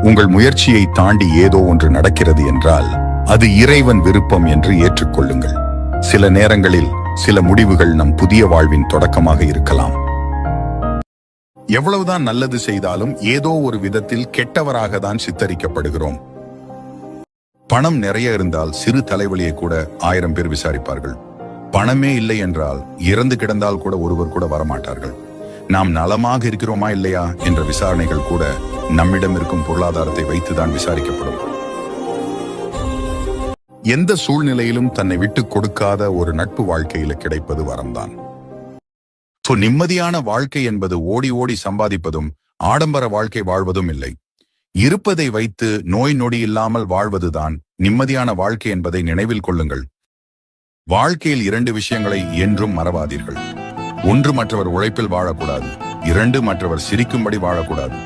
உங்கள் முயற்சியை தாண்டி ஏதோ ஒன்று நடக்கிறது என்றால் அது இறைவன் விருப்பம் என்று ஏற்றுக்கொள்ளுங்கள். சில நேரங்களில் சில முடிவுகள் நம் புதிய வாழ்வின் தொடக்கமாக இருக்கலாம். எவ்வளவுதான் நல்லது செய்தாலும் ஏதோ ஒரு விதத்தில் கெட்டவராக தான் சித்தரிக்கப்படுகிறோம். பணம் நிறைய இருந்தால் சிறு தலைவலியை கூட 1000 பேர் விசாரிப்பார்கள். பணமே இல்லை என்றால் இறந்து கிடந்தால் கூட ஒருவர் கூட வரமாட்டார்கள். நாம் நலமாக இருக்கிறோமா இல்லையா என்ற விசாரணைகள் கூட நம்மிடம் இருக்கும் பொருளாதாரத்தை வைத்துதான் விசாரிக்கப்படும். எந்த சூழ்நிலையிலும் தன்னை விட்டு கொடுக்காத ஒரு நட்பு வாழ்க்கையில கிடைப்பது வரம்தான். நிம்மதியான வாழ்க்கை என்பது ஓடி ஓடி சம்பாதிப்பதும் ஆடம்பர வாழ்க்கை வாழ்வதும் இல்லை. இருப்பதை வைத்து நோய் நொடி இல்லாமல் வாழ்வதுதான் நிம்மதியான வாழ்க்கை என்பதை நினைவில் கொள்ளுங்கள். வாழ்க்கையில் 2 விஷயங்களை என்றும் மறவாதீர்கள். 1, மற்றவர் உழைப்பில் வாழக்கூடாது. 2, மற்றவர் சிரிக்கும்படி வாழக்கூடாது.